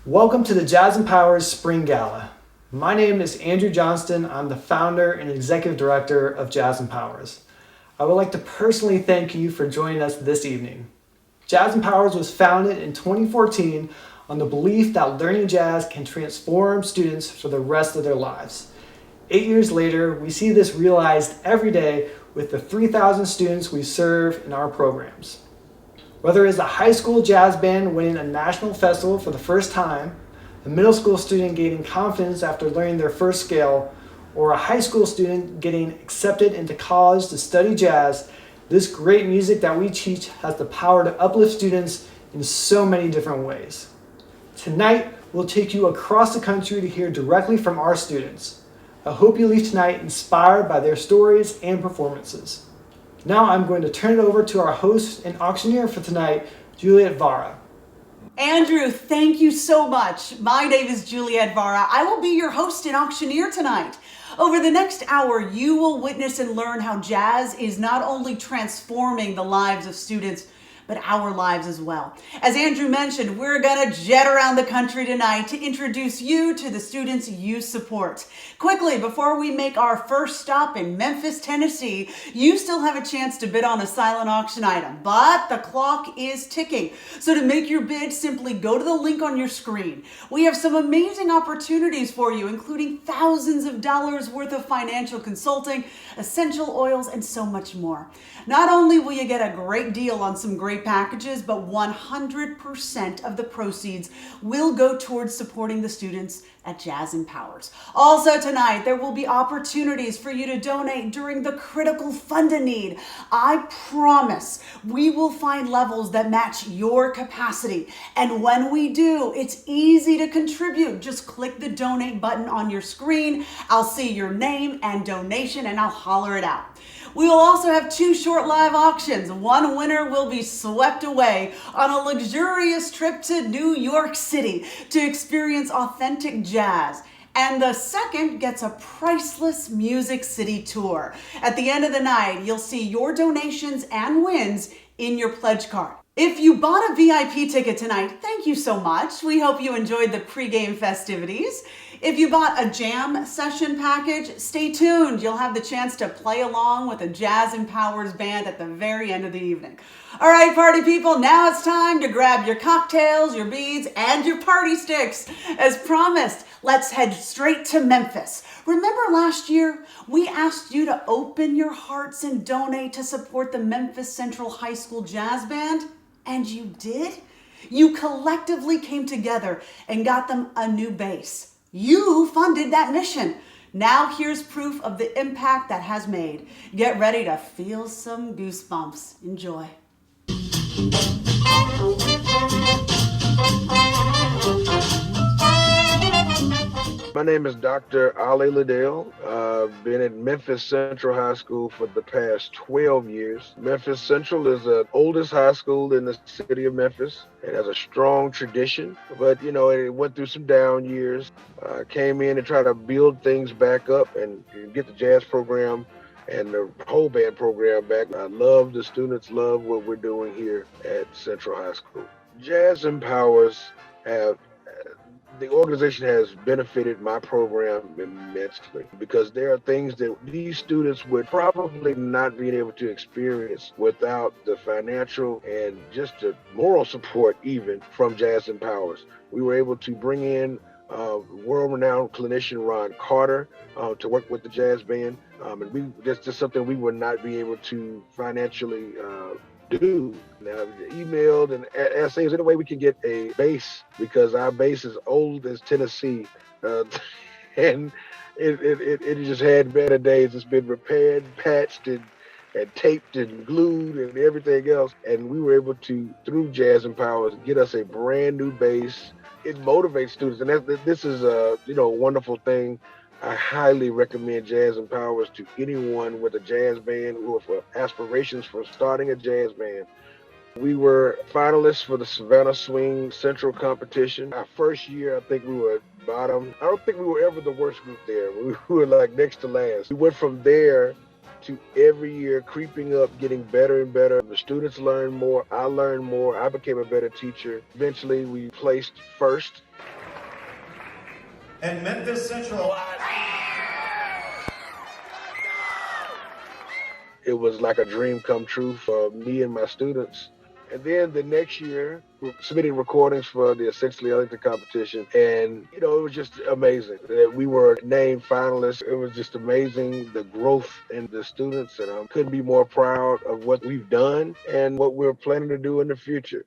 Welcome to the Jazz and Powers Spring Gala. My name is Andrew Johnston. I'm the founder and executive director of Jazz and Powers. I would like to personally thank you for joining us this evening. Jazz and Powers was founded in 2014 on the belief that learning jazz can transform students for the rest of their lives. 8 years later, we see this realized every day with the 3,000 students we serve in our programs. Whether it's a high school jazz band winning a national festival for the first time, a middle school student gaining confidence after learning their first scale, or a high school student getting accepted into college to study jazz, this great music that we teach has the power to uplift students in so many different ways. Tonight, we'll take you across the country to hear directly from our students. I hope you leave tonight inspired by their stories and performances. Now I'm going to turn it over to our host and auctioneer for tonight, Juliet Vara. Andrew, thank you so much. My name is Juliet Vara. I will be your host and auctioneer tonight. Over the next hour, you will witness and learn how jazz is not only transforming the lives of students, but our lives as well. As Andrew mentioned, we're gonna jet around the country tonight to introduce you to the students you support. Quickly, before we make our first stop in Memphis, Tennessee, you still have a chance to bid on a silent auction item, but the clock is ticking. So to make your bid, simply go to the link on your screen. We have some amazing opportunities for you, including thousands of dollars worth of financial consulting, essential oils, and so much more. Not only will you get a great deal on some great packages, but 100% of the proceeds will go towards supporting the students at Jazz and Powers. Also tonight, there will be opportunities for you to donate during the critical funding need. I promise we will find levels that match your capacity. And when we do, it's easy to contribute. Just click the donate button on your screen. I'll see your name and donation and I'll holler it out. We will also have 2 short live auctions. One winner will be swept away on a luxurious trip to New York City to experience authentic jazz. And the second gets a priceless Music City tour. At the end of the night, you'll see your donations and wins in your pledge card. If you bought a VIP ticket tonight, thank you so much. We hope you enjoyed the pregame festivities. If you bought a jam session package, stay tuned. You'll have the chance to play along with a Jazz and Powers band at the very end of the evening. All right, party people, now it's time to grab your cocktails, your beads, and your party sticks. As promised, let's head straight to Memphis. Remember last year, we asked you to open your hearts and donate to support the Memphis Central High School Jazz Band? And you did? You collectively came together and got them a new bass. You funded that mission. Now here's proof of the impact that has made. Get ready to feel some goosebumps. Enjoy. My name is Dr. Ali Liddell. I've been at Memphis Central High School for the past 12 years. Memphis Central is the oldest high school in the city of Memphis. It has a strong tradition, but it went through some down years. I came in and tried to build things back up and get the jazz program and the whole band program back. I love the students, love what we're doing here at Central High School. Jazz and Powers the organization has benefited my program immensely because there are things that these students would probably not be able to experience without the financial and just the moral support even from Jazz and Powers. We were able to bring in world-renowned clinician Ron Carter to work with the jazz band, and that's just something we would not be able to financially do. Now, emailed and asked, is there any way we can get a bass, because our bass is old as Tennessee, and it just had better days. It's been repaired, patched, and taped and glued and everything else, and we were able to, through Jazz and Powers, get us a brand new bass. It motivates students, and this is a wonderful thing. I highly recommend Jazz and Powers to anyone with a jazz band or for aspirations for starting a jazz band. We were finalists for the Savannah Swing Central competition. Our first year, I think we were bottom. I don't think we were ever the worst group there. We were like next to last. We went from there to every year creeping up, getting better and better. The students learned more. I learned more. I became a better teacher. Eventually, we placed first and Memphis Central. It was like a dream come true for me and my students. And then the next year, we submitted recordings for the Essentially Elected competition. And, it was just amazing that we were named finalists. It was just amazing, the growth in the students. And I couldn't be more proud of what we've done and what we're planning to do in the future.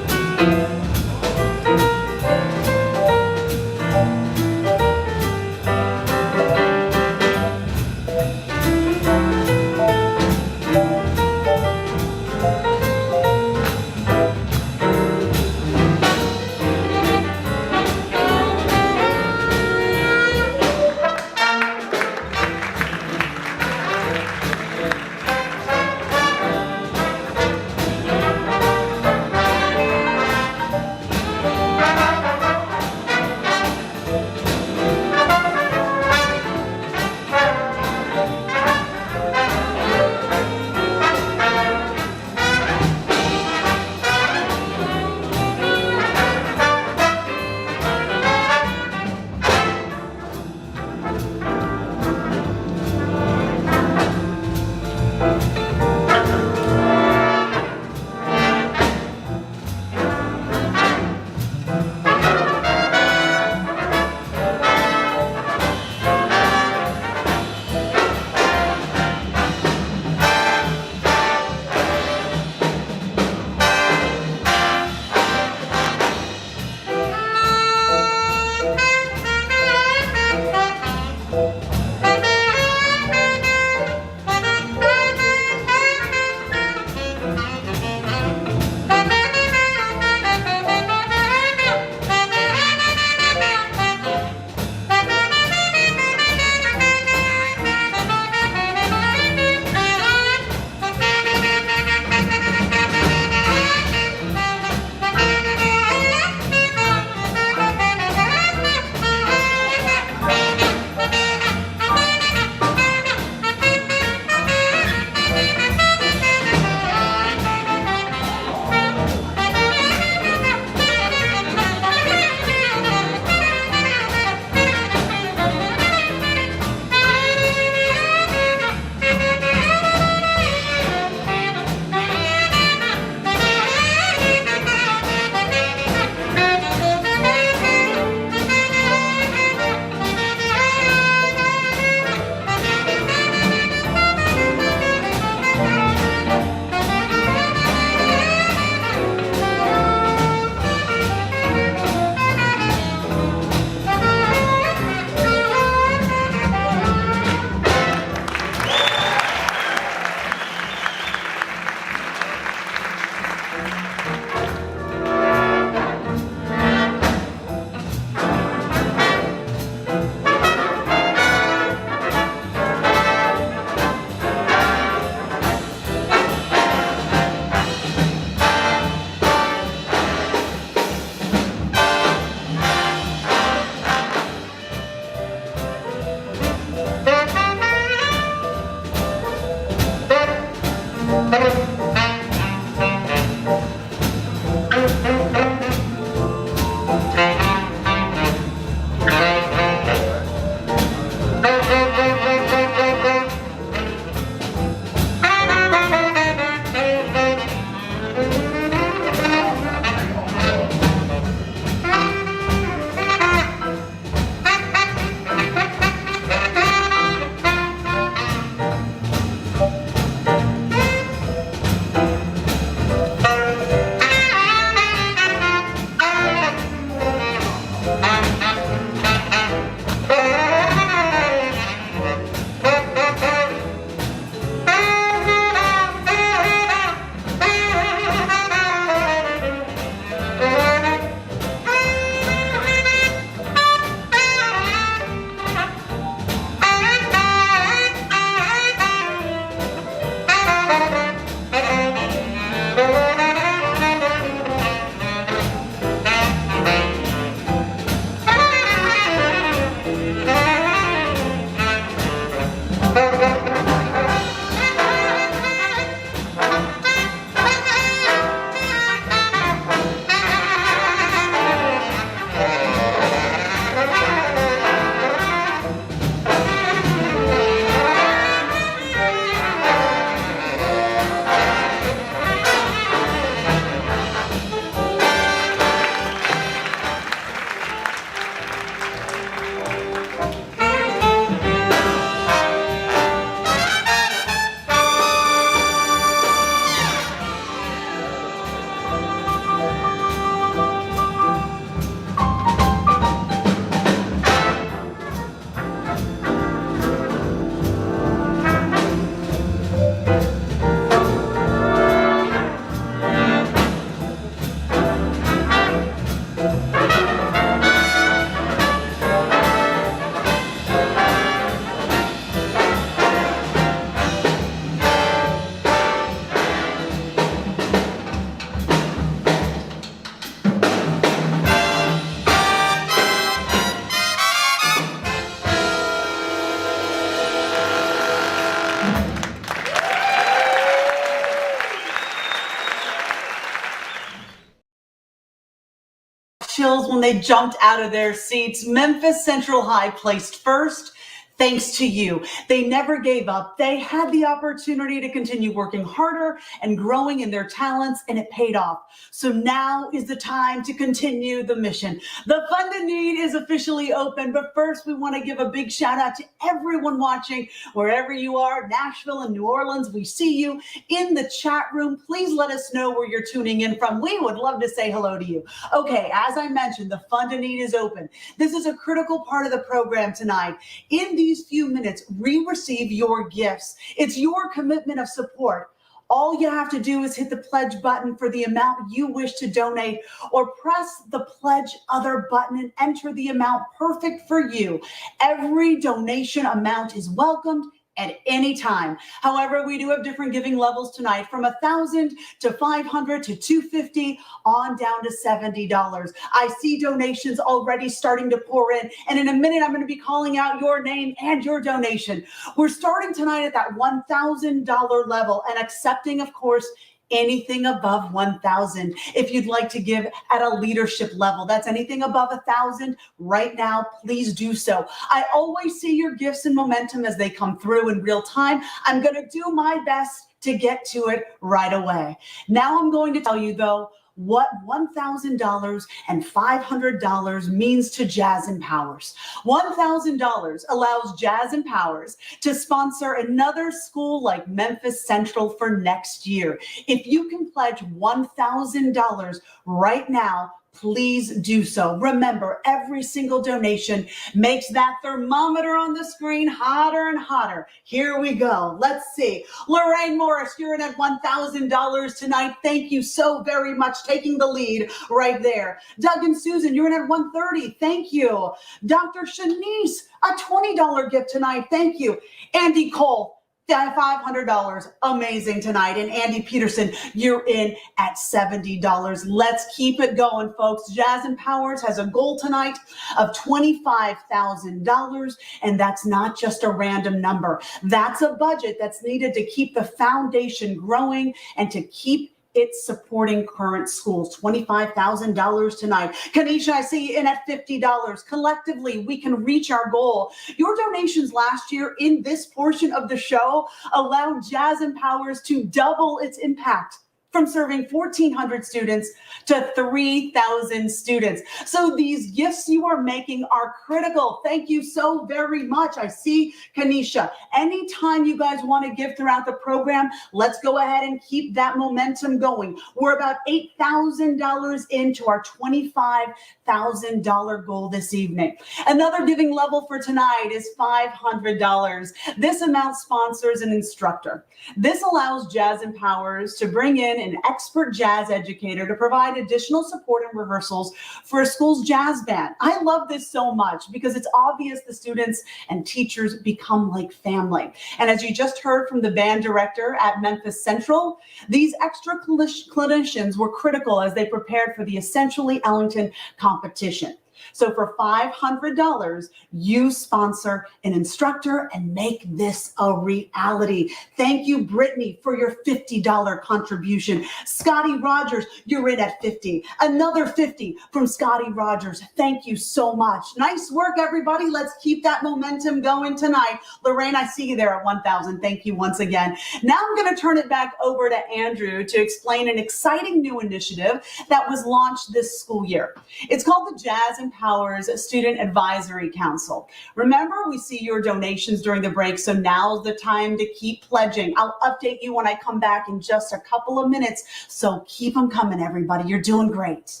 chills when they jumped out of their seats. Memphis Central High placed first. Thanks to you. They never gave up. They had the opportunity to continue working harder and growing in their talents, and it paid off. So now is the time to continue the mission. The Fund a Need is officially open, but first we want to give a big shout out to everyone watching, wherever you are, Nashville and New Orleans. We see you in the chat room. Please let us know where you're tuning in from. We would love to say hello to you. Okay, as I mentioned, the Fund a Need is open. This is a critical part of the program tonight. In these few minutes, we receive your gifts. It's your commitment of support. All you have to do is hit the pledge button for the amount you wish to donate, or press the pledge other button and enter the amount perfect for you. Every donation amount is welcomed at any time. However, we do have different giving levels tonight, from $1,000 to $500 to $250 on down to $70. I see donations already starting to pour in, and in a minute, I'm going to be calling out your name and your donation. We're starting tonight at that $1,000 level and accepting, of course, anything above 1,000. If you'd like to give at a leadership level, that's anything above 1,000 right now, please do so. I always see your gifts and momentum as they come through in real time. I'm going to do my best to get to it right away. Now I'm going to tell you, though, what $1,000 and $500 means to Jazz Empowers. $1,000 allows Jazz Empowers to sponsor another school like Memphis Central for next year. If you can pledge $1,000 right now, please do so. Remember, every single donation makes that thermometer on the screen hotter and hotter. Here we go. Let's see. Lorraine Morris, you're in at $1,000 tonight. Thank you so very much, taking the lead right there. Doug and Susan, you're in at $130. Thank you. Dr. Shanice, a $20 gift tonight. Thank you. Andy Cole, $500, amazing tonight. And Andy Peterson, you're in at $70. Let's keep it going, folks. Jazz Empowers has a goal tonight of $25,000, and that's not just a random number. That's a budget that's needed to keep the foundation growing and to keep it's supporting current schools. $25,000 tonight. Kanisha, I see you in at $50. Collectively, we can reach our goal. Your donations last year in this portion of the show allowed Jazz Empowers to double its impact, from serving 1,400 students to 3,000 students. So these gifts you are making are critical. Thank you so very much. I see Kanisha. Anytime you guys want to give throughout the program, let's go ahead and keep that momentum going. We're about $8,000 into our $25,000 goal this evening. Another giving level for tonight is $500. This amount sponsors an instructor. This allows Jazz Empowers to bring in an expert jazz educator to provide additional support and rehearsals for a school's jazz band. I love this so much because it's obvious the students and teachers become like family. And as you just heard from the band director at Memphis Central, these extra clinicians were critical as they prepared for the Essentially Ellington competition. So for $500, you sponsor an instructor and make this a reality. Thank you, Brittany, for your $50 contribution. Scotty Rogers, you're in at $50. Another $50 from Scotty Rogers. Thank you so much. Nice work, everybody. Let's keep that momentum going tonight. Lorraine, I see you there at $1,000. Thank you once again. Now I'm going to turn it back over to Andrew to explain an exciting new initiative that was launched this school year. It's called the Jazz Empowers Student Advisory Council. Remember, we see your donations during the break, so now's the time to keep pledging. I'll update you when I come back in just a couple of minutes, so keep them coming, everybody. You're doing great.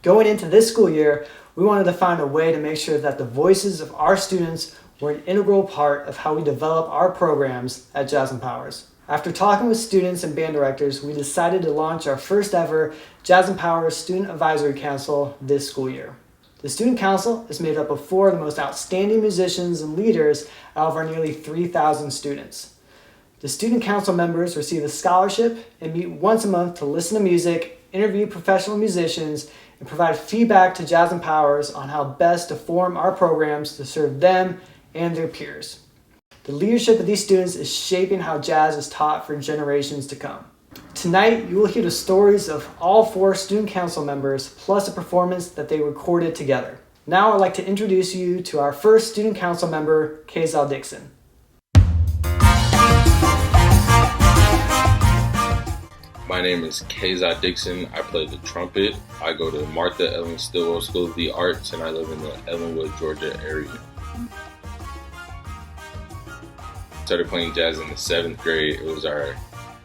Going into this school year, we wanted to find a way to make sure that the voices of our students were an integral part of how we develop our programs at Jazz Empowers. After talking with students and band directors, we decided to launch our first ever Jazz Empowers Student Advisory Council this school year. The Student Council is made up of 4 of the most outstanding musicians and leaders out of our nearly 3,000 students. The Student Council members receive a scholarship and meet once a month to listen to music, interview professional musicians, and provide feedback to Jazz Empowers on how best to form our programs to serve them and their peers. The leadership of these students is shaping how jazz is taught for generations to come. Tonight, you will hear the stories of all 4 student council members, plus a performance that they recorded together. Now I'd like to introduce you to our first student council member, Kazal Dixon. My name is Kazal Dixon. I play the trumpet. I go to Martha Ellen Stillwell School of the Arts, and I live in the Ellenwood, Georgia area. Started playing jazz in the 7th grade. It was our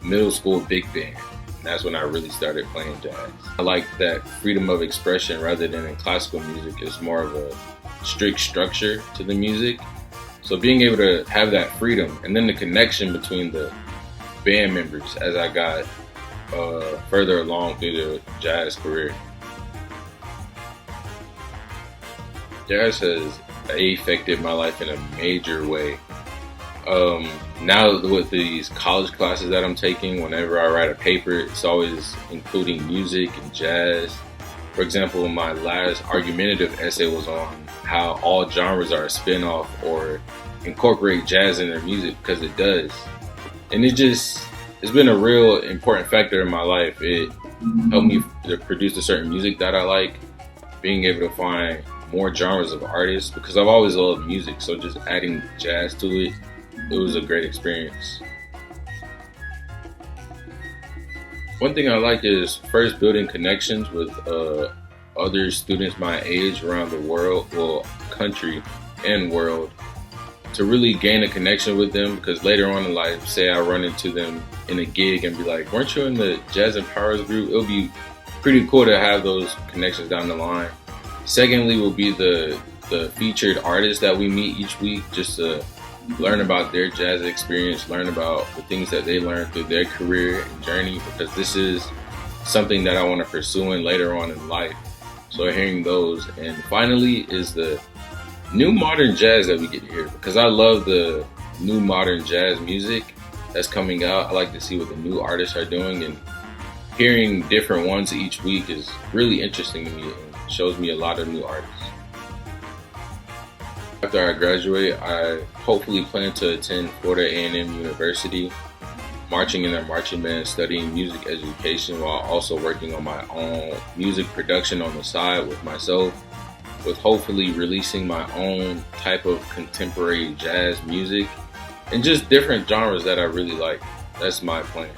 middle school big band. And that's when I really started playing jazz. I like that freedom of expression rather than in classical music. It's more of a strict structure to the music. So being able to have that freedom and then the connection between the band members as I got further along through the jazz career. Jazz has affected my life in a major way. Now with these college classes that I'm taking, whenever I write a paper, it's always including music and jazz. For example, my last argumentative essay was on how all genres are a spin-off or incorporate jazz in their music, because it does. And it's been a real important factor in my life. It helped me to produce a certain music that I like, being able to find more genres of artists, because I've always loved music, so just adding jazz to it, it was a great experience. One thing I like is first building connections with other students my age around the world, well, country and world, to really gain a connection with them, because later on in life, say I run into them in a gig and be like, weren't you in the Jazz and Powers group? It'll be pretty cool to have those connections down the line. Secondly will be the featured artists that we meet each week, just to learn about their jazz experience, learn about the things that they learned through their career and journey, because this is something that I want to pursue in later on in life. So hearing those. And finally is the new modern jazz that we get to hear, because I love the new modern jazz music that's coming out. I like to see what the new artists are doing, and hearing different ones each week is really interesting to me and shows me a lot of new artists. After I graduate, I hopefully plan to attend Florida A&M University, marching in their marching band, studying music education while also working on my own music production on the side with myself, with hopefully releasing my own type of contemporary jazz music and just different genres that I really like. That's my plan.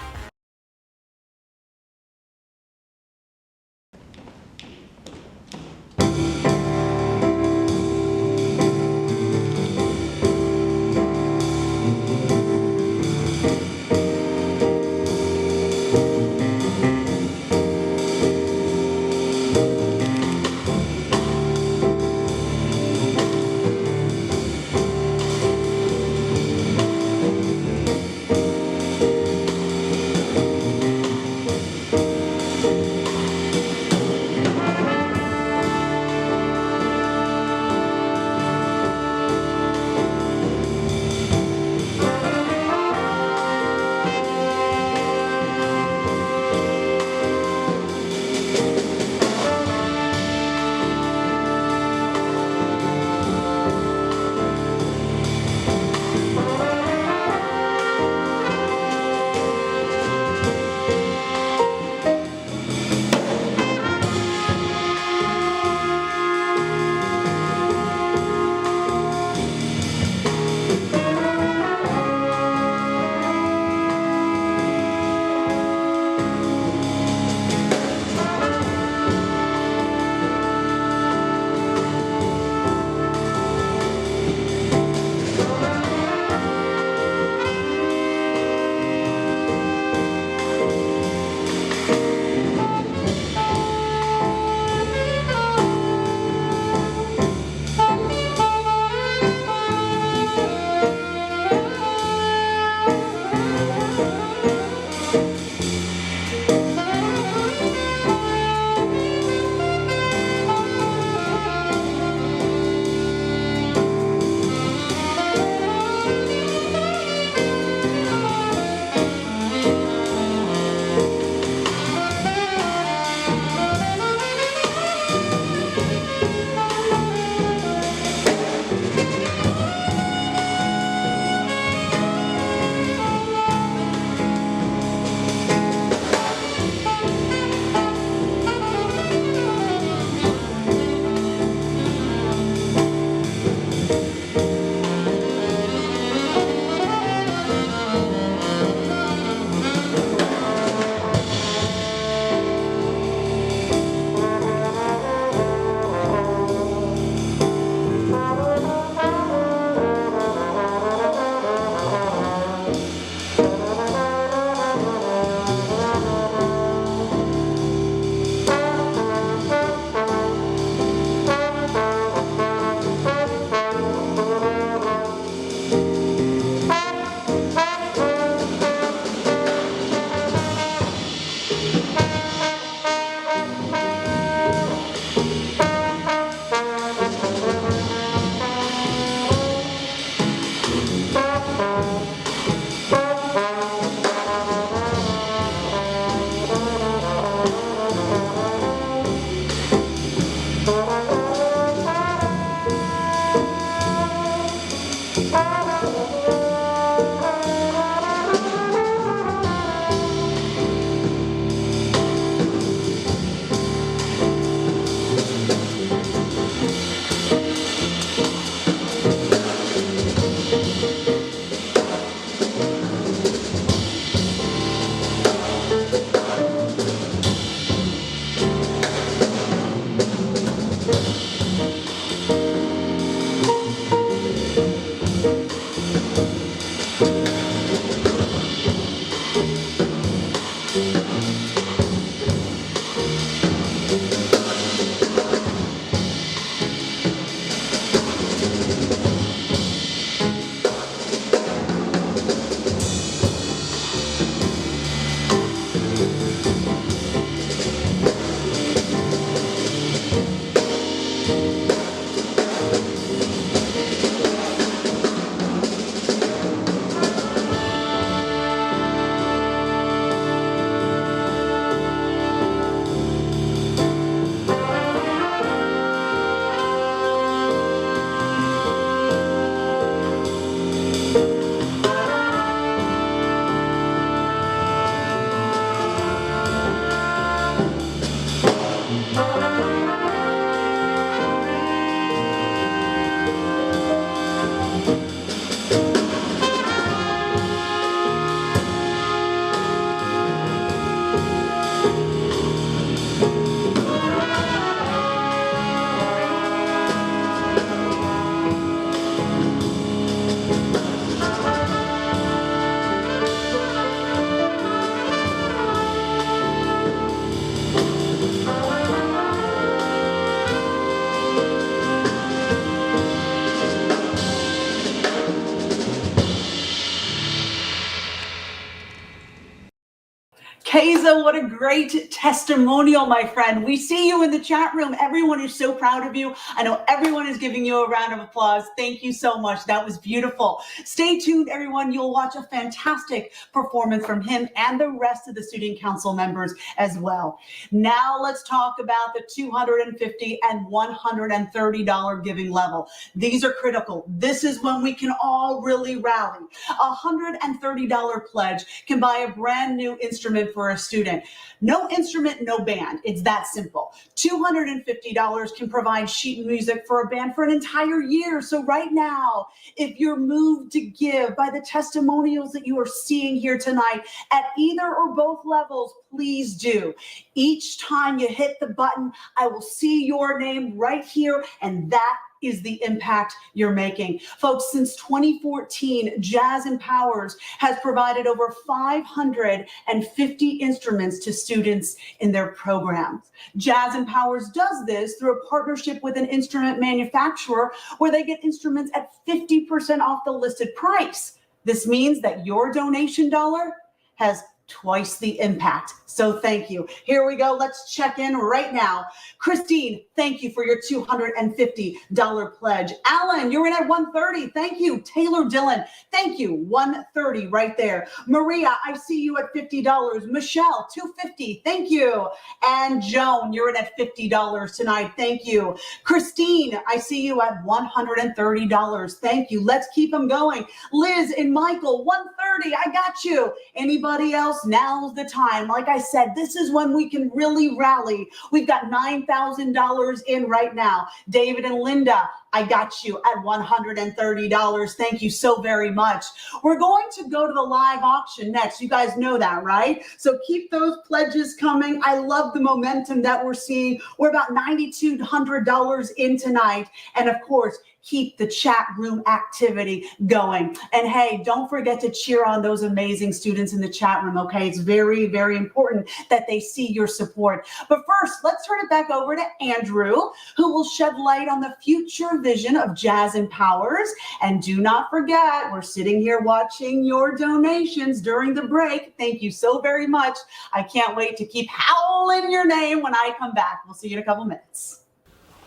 Keza, what a great testimonial, my friend. We see you in the chat room. Everyone is so proud of you. I know everyone is giving you a round of applause. Thank you so much. That was beautiful. Stay tuned, everyone. You'll watch a fantastic performance from him and the rest of the student council members as well. Now let's talk about the $250 and $130 giving level. These are critical. This is when we can all really rally. A $130 pledge can buy a brand new instrument for a student. No instrument, no band. It's that simple. $250 can provide sheet music for a band for an entire year. So right now, if you're moved to give by the testimonials that you are seeing here tonight at either or both levels, please do. Each time you hit the button, I will see your name right here, and that is the impact you're making. Folks, since 2014, Jazz Empowers has provided over 550 instruments to students in their programs. Jazz Empowers does this through a partnership with an instrument manufacturer where they get instruments at 50% off the listed price. This means that your donation dollar has twice the impact. So thank you. Here we go. Let's check in right now. Christine, thank you for your $250 pledge. Alan, you're in at $130. Thank you. Taylor Dillon, thank you. $130 right there. Maria, I see you at $50. Michelle, $250. Thank you. And Joan, you're in at $50 tonight. Thank you. Christine, I see you at $130. Thank you. Let's keep them going. Liz and Michael, $130. I got you. Anybody else? Now's the time. Like I said, this is when we can really rally. We've got $9,000 in right now. David and Linda, I got you at $130. Thank you so very much. We're going to go to the live auction next. You guys know that, right? So keep those pledges coming. I love the momentum that we're seeing. We're about $9,200 in tonight. And of course, keep the chat room activity going. And hey, don't forget to cheer on those amazing students in the chat room, okay? It's very, very important that they see your support. But first, let's turn it back over to Andrew, who will shed light on the future vision of Jazz Empowers. And do not forget, we're sitting here watching your donations during the break. Thank you so very much. I can't wait to keep howling your name when I come back. We'll see you in a couple minutes.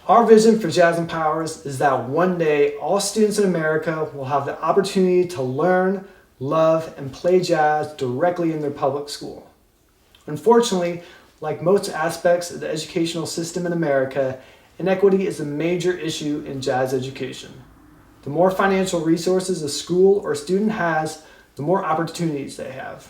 Our vision for Jazz Empowers is that one day all students in America will have the opportunity to learn, love, and play jazz directly in their public school. Unfortunately, like most aspects of the educational system in America, inequity is a major issue in jazz education. The more financial resources a school or student has, the more opportunities they have.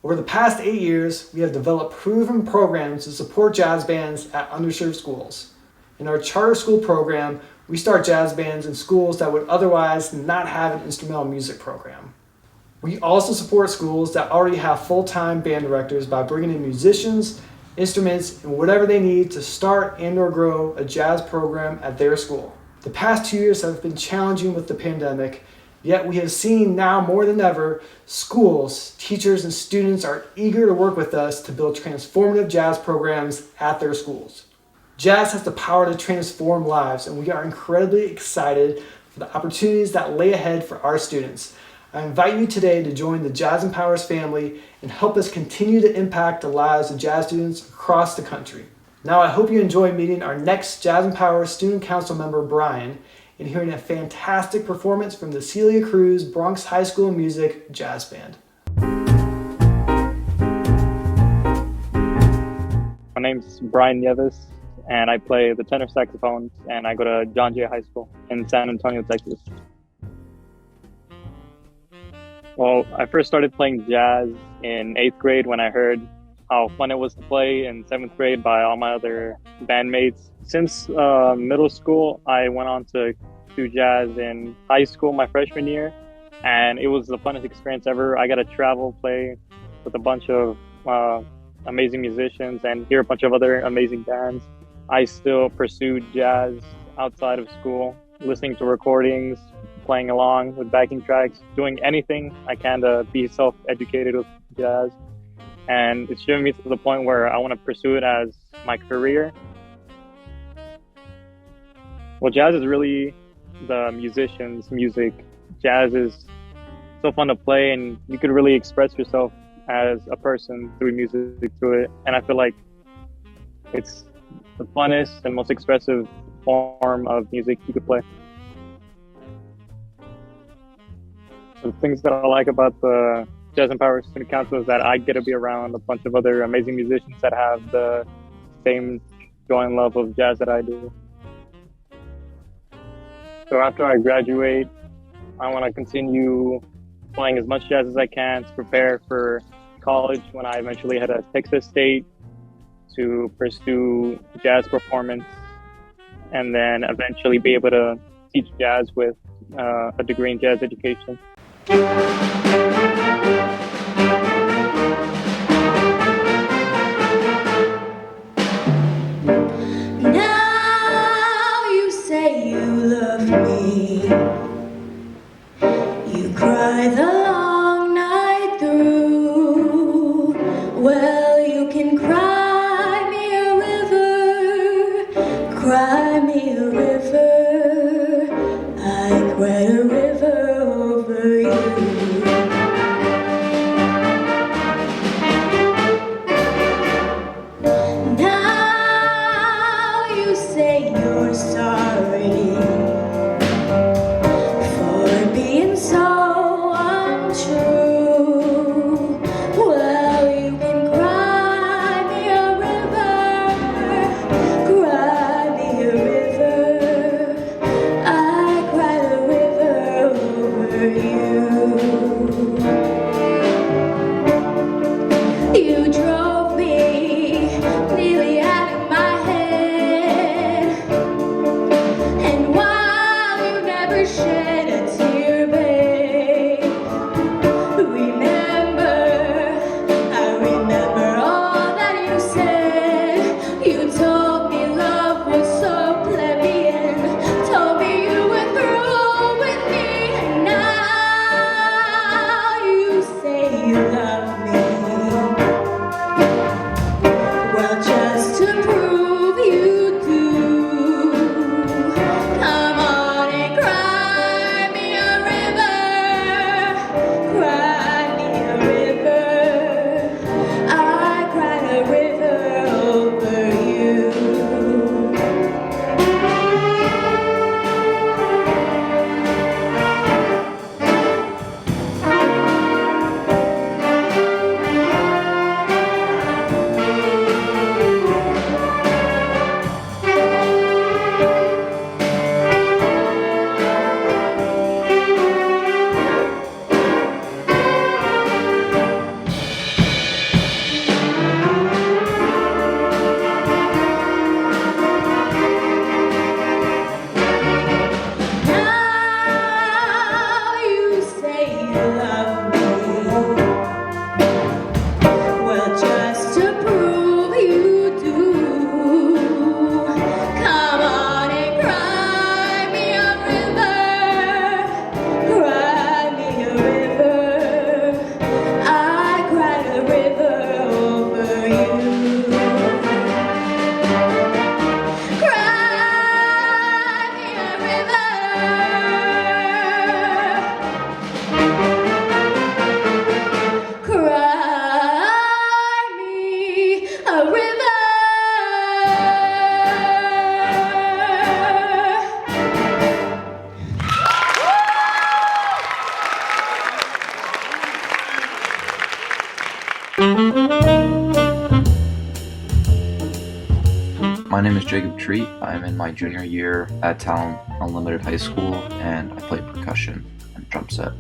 Over the past 8 years, we have developed proven programs to support jazz bands at underserved schools. In our charter school program, we start jazz bands in schools that would otherwise not have an instrumental music program. We also support schools that already have full-time band directors by bringing in musicians, instruments, and whatever they need to start and or grow a jazz program at their school. The past 2 years have been challenging with the pandemic, yet we have seen now more than ever, schools, teachers, and students are eager to work with us to build transformative jazz programs at their schools. Jazz has the power to transform lives, and we are incredibly excited for the opportunities that lay ahead for our students. I invite you today to join the Jazz Empowers family and help us continue to impact the lives of jazz students across the country. Now, I hope you enjoy meeting our next Jazz Empowers Student Council member, Brian, and hearing a fantastic performance from the Celia Cruz Bronx High School Music Jazz Band. My name's Brian Nieves, and I play the tenor saxophone, and I go to John Jay High School in San Antonio, Texas. Well, I first started playing jazz in 8th grade when I heard how fun it was to play in 7th grade by all my other bandmates. Since middle school, I went on to do jazz in high school my freshman year, and it was the funnest experience ever. I got to travel, play with a bunch of amazing musicians, and hear a bunch of other amazing bands. I still pursued jazz outside of school, listening to recordings, playing along with backing tracks, doing anything I can to be self-educated with jazz. And it's driven me to the point where I want to pursue it as my career. Well, jazz is really the musician's music. Jazz is so fun to play, and you could really express yourself as a person through music, through it. And I feel like it's the funnest and most expressive form of music you could play. The things that I like about the Jazz and Power Student Council is that I get to be around a bunch of other amazing musicians that have the same joy and love of jazz that I do. So after I graduate, I want to continue playing as much jazz as I can to prepare for college when I eventually head to Texas State to pursue jazz performance, and then eventually be able to teach jazz with a degree in jazz education. Now you say you love me. You cry the long night through. Well, you can cry me a river. Cry me a river. I cried a river over you. Now you say you're sorry for being so untrue. Well, you can cry me a river. Cry me a river. I cried a river over you. You drove me nearly out of my head, and while you never shed a tear, babe, I remember all that you said. You told me love was so plebeian, told me you were through with me, and now you say you love me. Well, just to prove you do, come on and cry me a river. Cry me a river. I cried a river over you. Now you say you love me. Well, just to prove you do, come on and cry me a river. Cry me a river. I cried a river over you. Cry me a river. Cry me a river. My name is Jacob Treat. I'm in my junior year at Talent Unlimited High School, and I play percussion and drum set.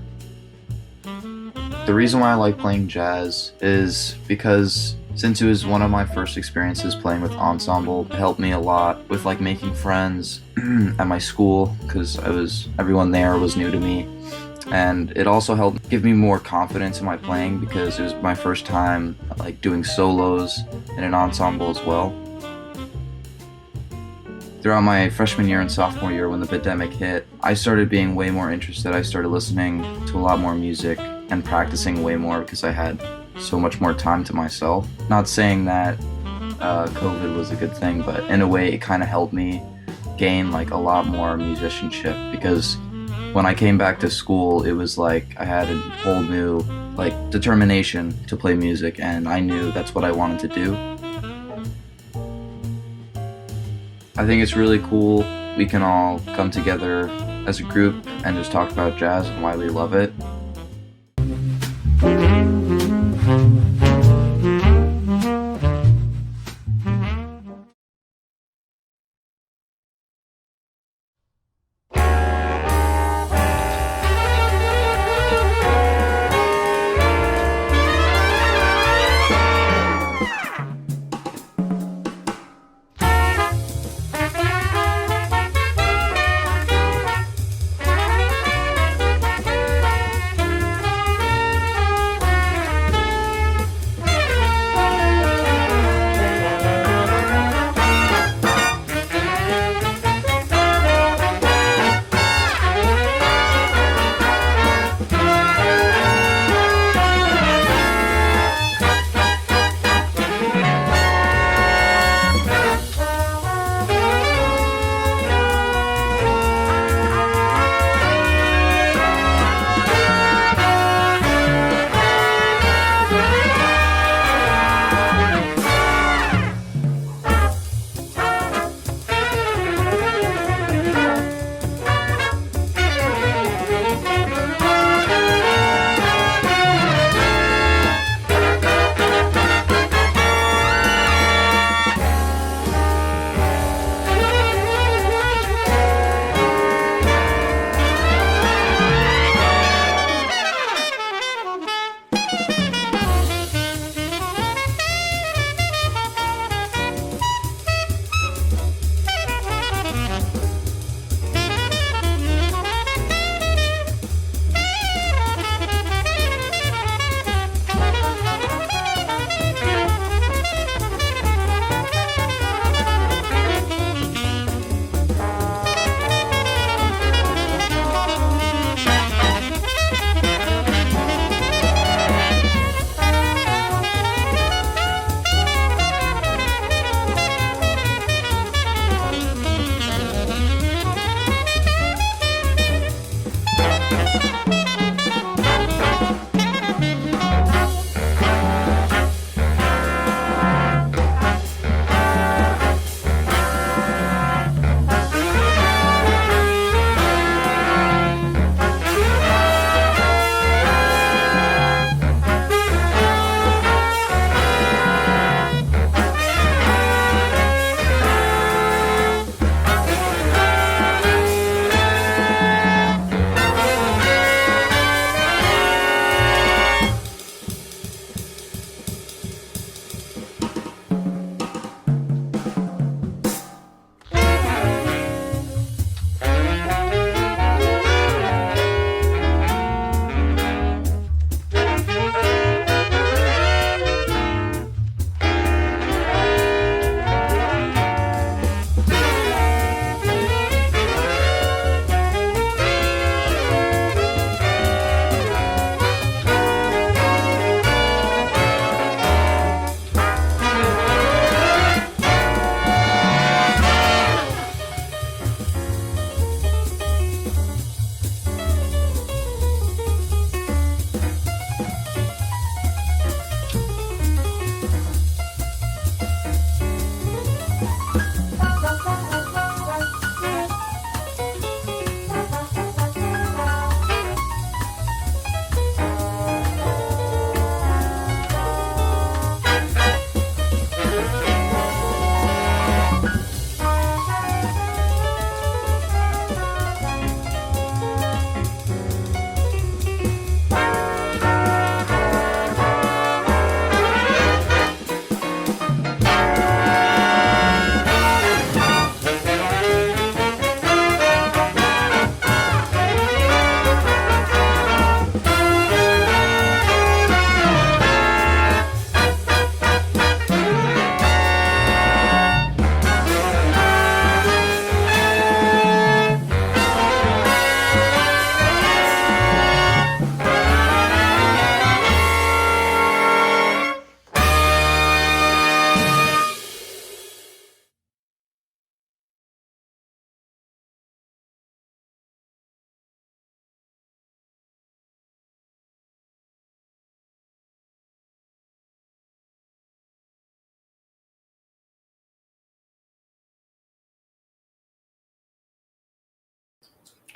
The reason why I like playing jazz is because since it was one of my first experiences playing with ensemble, it helped me a lot with like making friends at my school, because everyone there was new to me. And it also helped give me more confidence in my playing, because it was my first time like doing solos in an ensemble as well. Throughout my freshman year and sophomore year, when the pandemic hit, I started being way more interested. I started listening to a lot more music and practicing way more because I had so much more time to myself. Not saying that COVID was a good thing, but in a way it kind of helped me gain like a lot more musicianship, because when I came back to school, it was like I had a whole new determination to play music, and I knew that's what I wanted to do. I think it's really cool we can all come together as a group and just talk about jazz and why we love it.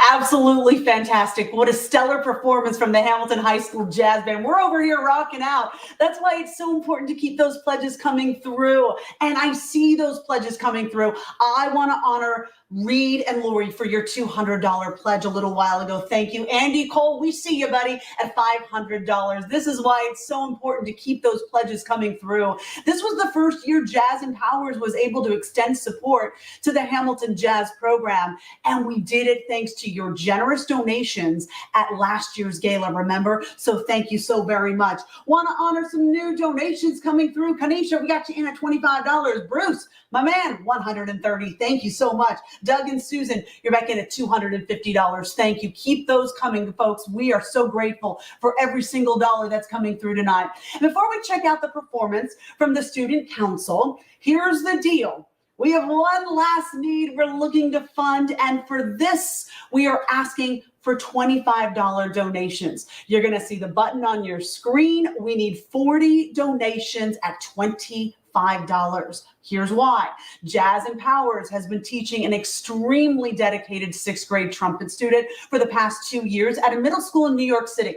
Absolutely fantastic. What a stellar performance from the Hamilton High School Jazz Band. We're over here rocking out. That's why it's so important to keep those pledges coming through. And I see those pledges coming through. I want to honor Reed and Lori for your $200 pledge a little while ago. Thank you. Andy Cole, we see you, buddy, at $500. This is why it's so important to keep those pledges coming through. This was the first year Jazz Empowers was able to extend support to the Hamilton Jazz program. And we did it thanks to your generous donations at last year's gala, remember? So thank you so very much. Want to honor some new donations coming through. Kanisha, we got you in at $25. Bruce, my man, $130. Thank you so much. Doug and Susan, you're back in at $250. Thank you. Keep those coming, folks. We are so grateful for every single dollar that's coming through tonight. And before we check out the performance from the Student Council, here's the deal. We have one last need we're looking to fund, and for this, we are asking for $25 donations. You're going to see the button on your screen. We need 40 donations at $25. Here's why. Jazz Empowers has been teaching an extremely dedicated 6th grade trumpet student for the past 2 years at a middle school in New York City.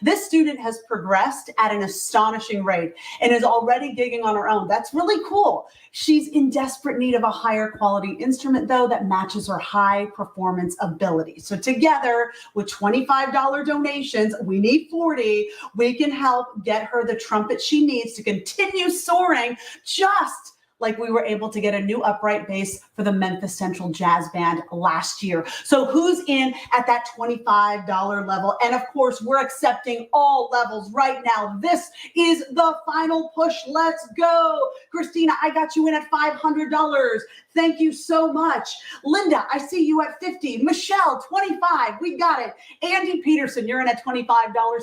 This student has progressed at an astonishing rate and is already gigging on her own. That's really cool. She's in desperate need of a higher quality instrument, though, that matches her high performance ability. So together with $25 donations, we need 40. We can help get her the trumpet she needs to continue soaring, just like we were able to get a new upright bass for the Memphis Central Jazz Band last year. So who's in at that $25 level? And of course, we're accepting all levels right now. This is the final push. Let's go. Christina, I got you in at $500. Thank you so much. Linda, I see you at 50. Michelle, 25. We got it. Andy Peterson, you're in at $25.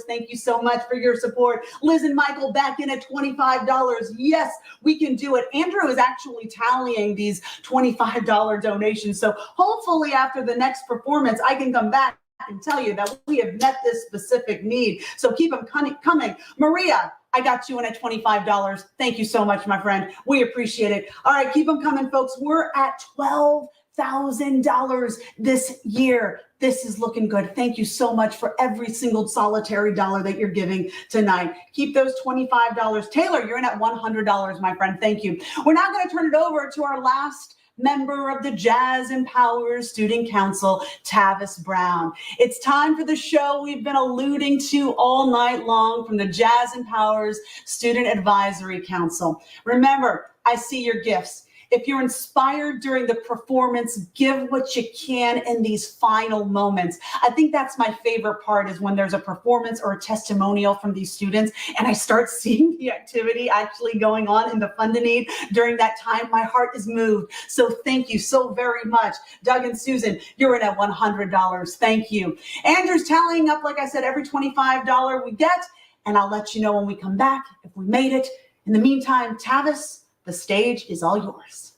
Thank you so much for your support. Liz and Michael back in at $25. Yes, we can do it. Andrew is actually tallying these $25 donations. So hopefully after the next performance, I can come back and tell you that we have met this specific need. So keep them coming. Maria, I got you in at $25. Thank you so much, my friend. We appreciate it. All right, keep them coming, folks. We're at $12,000 this year. This is looking good. Thank you so much for every single solitary dollar that you're giving tonight. Keep those $25. Taylor, you're in at $100, my friend. Thank you. We're now going to turn it over to our last member of the Jazz Empowers Student Council, Tavis Brown. It's time for the show we've been alluding to all night long from the Jazz Empowers Student Advisory Council. Remember, I see your gifts. If you're inspired during the performance, give what you can in these final moments. I think that's my favorite part, is when there's a performance or a testimonial from these students and I start seeing the activity actually going on in the Fund a Need during that time. My heart is moved. So thank you so very much. Doug and Susan, you're in at $100. Thank you. Andrew's tallying up, like I said, every $25 we get, and I'll let you know when we come back if we made it. In the meantime, Tavis, the stage is all yours.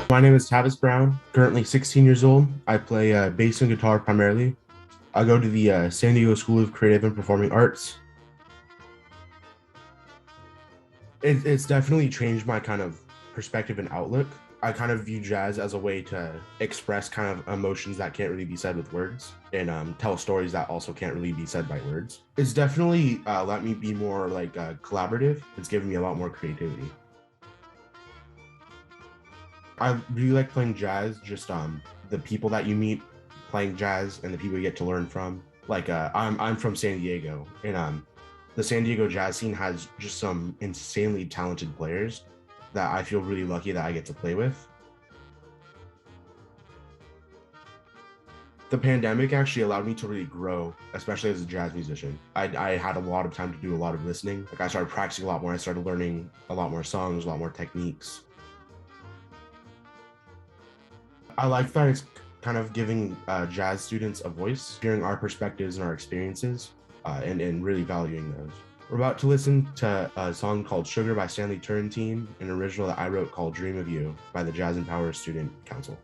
My name is Tavis Brown, currently 16 years old. I play bass and guitar primarily. I go to the San Diego School of Creative and Performing Arts. It's definitely changed my kind of perspective and outlook. I kind of view jazz as a way to express kind of emotions that can't really be said with words, and tell stories that also can't really be said by words. It's definitely let me be more like collaborative. It's given me a lot more creativity. I really like playing jazz, just the people that you meet playing jazz and the people you get to learn from. Like I'm from San Diego, and the San Diego jazz scene has just some insanely talented players that I feel really lucky that I get to play with. The pandemic actually allowed me to really grow, especially as a jazz musician. I had a lot of time to do a lot of listening. Like, I started practicing a lot more. I started learning a lot more songs, a lot more techniques. I like that it's kind of giving jazz students a voice, hearing our perspectives and our experiences, and really valuing those. We're about to listen to a song called Sugar by Stanley Turrentine, an original that I wrote called Dream of You by the Jazz Empowers Student Council.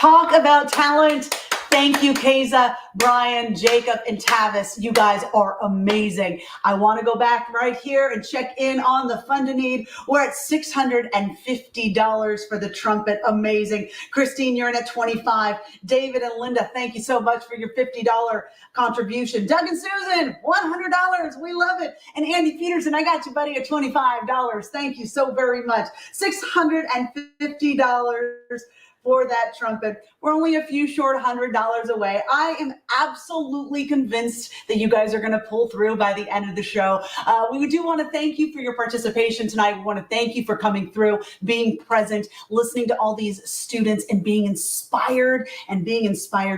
Talk about talent. Thank you, Keza, Brian, Jacob, and Tavis. You guys are amazing. I want to go back right here and check in on the fund to need. We're at $650 for the trumpet. Amazing. Christine, you're in at $25. David and Linda, thank you so much for your $50 contribution. Doug and Susan, $100. We love it. And Andy Peterson, I got you, buddy, at $25. Thank you so very much. $650 for that trumpet. We're only a few short $100 away. I am absolutely convinced that you guys are going to pull through by the end of the show. We do want to thank you for your participation tonight. We want to thank you for coming through, being present, listening to all these students, and being inspired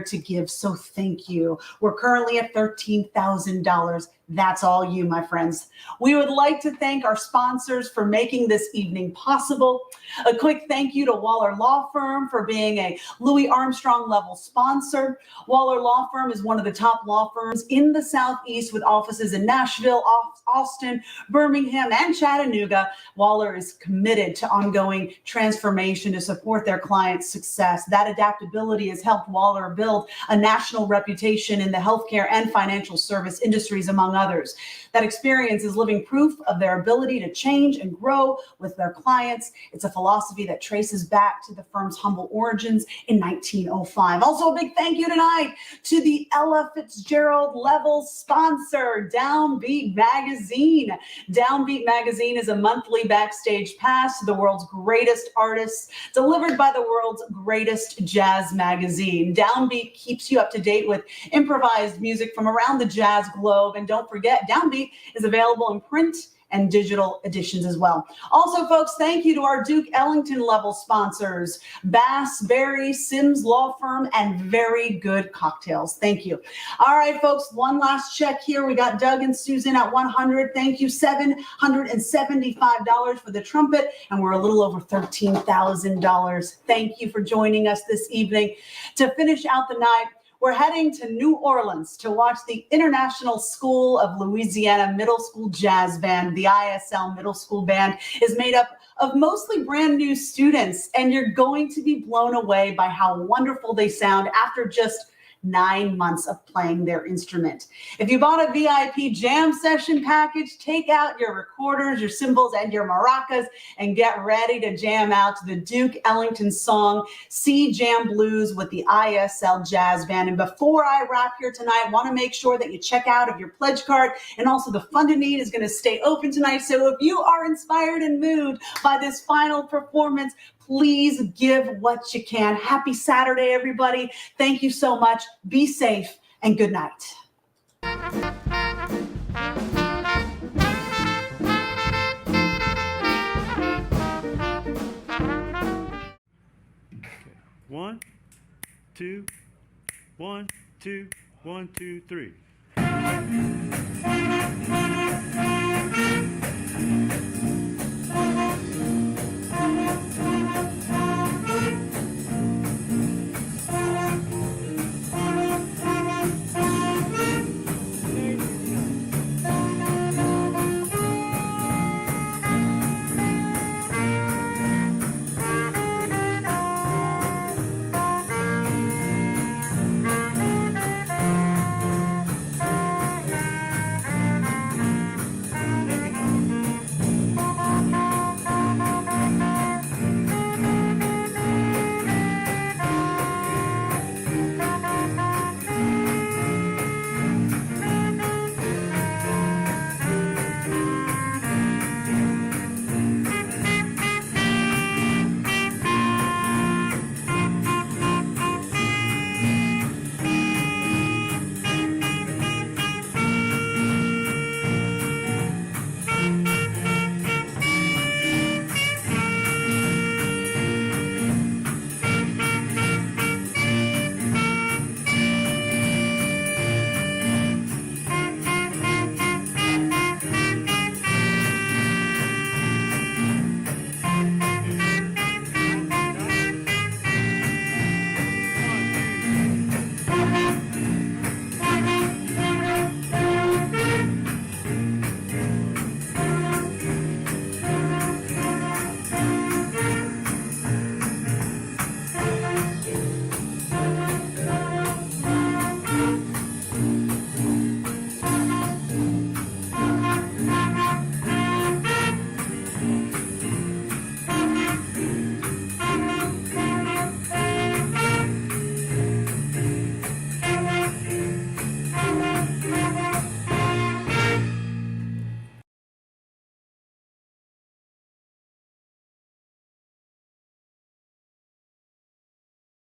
to give. So thank you. We're currently at $13,000. That's all you, my friends. We would like to thank our sponsors for making this evening possible. A quick thank you to Waller Law Firm for being a Louis Armstrong level sponsor. Waller Law Firm is one of the top law firms in the Southeast with offices in Nashville, Austin, Birmingham, and Chattanooga. Waller is committed to ongoing transformation to support their clients' success. That adaptability has helped Waller build a national reputation in the healthcare and financial service industries, among others. That experience is living proof of their ability to change and grow with their clients. It's a philosophy that traces back to the firm's humble origins in 1905. Also, a big thank you tonight to the Ella Fitzgerald level sponsor, Downbeat Magazine. Downbeat Magazine is a monthly backstage pass to the world's greatest artists, delivered by the world's greatest jazz magazine. Downbeat keeps you up to date with improvised music from around the jazz globe. And don't forget, Downbeat is available in print and digital editions as well. Also, folks, thank you to our Duke Ellington level sponsors, Bass, Berry, Sims Law Firm, and Very Good Cocktails. Thank you. All right, folks, one last check here. We got Doug and Susan at $100. Thank you. $775 for the trumpet, and we're a little over $13,000. Thank you for joining us this evening. To finish out the night, we're heading to New Orleans to watch the International School of Louisiana Middle School Jazz Band. The ISL Middle School Band is made up of mostly brand new students, and you're going to be blown away by how wonderful they sound after just 9 months of playing their instrument. If you bought a VIP jam session package, take out your recorders, your cymbals, and your maracas and get ready to jam out to the Duke Ellington song, Sea Jam Blues with the ISL Jazz Band. And before I wrap here tonight, I want to make sure that you check out of your pledge card, and also the Fund to Need is going to stay open tonight. So if you are inspired and moved by this final performance, please give what you can. Happy Saturday, everybody. Thank you so much. Be safe and good night. 1, 2, 1, 2, 1, 2, 3.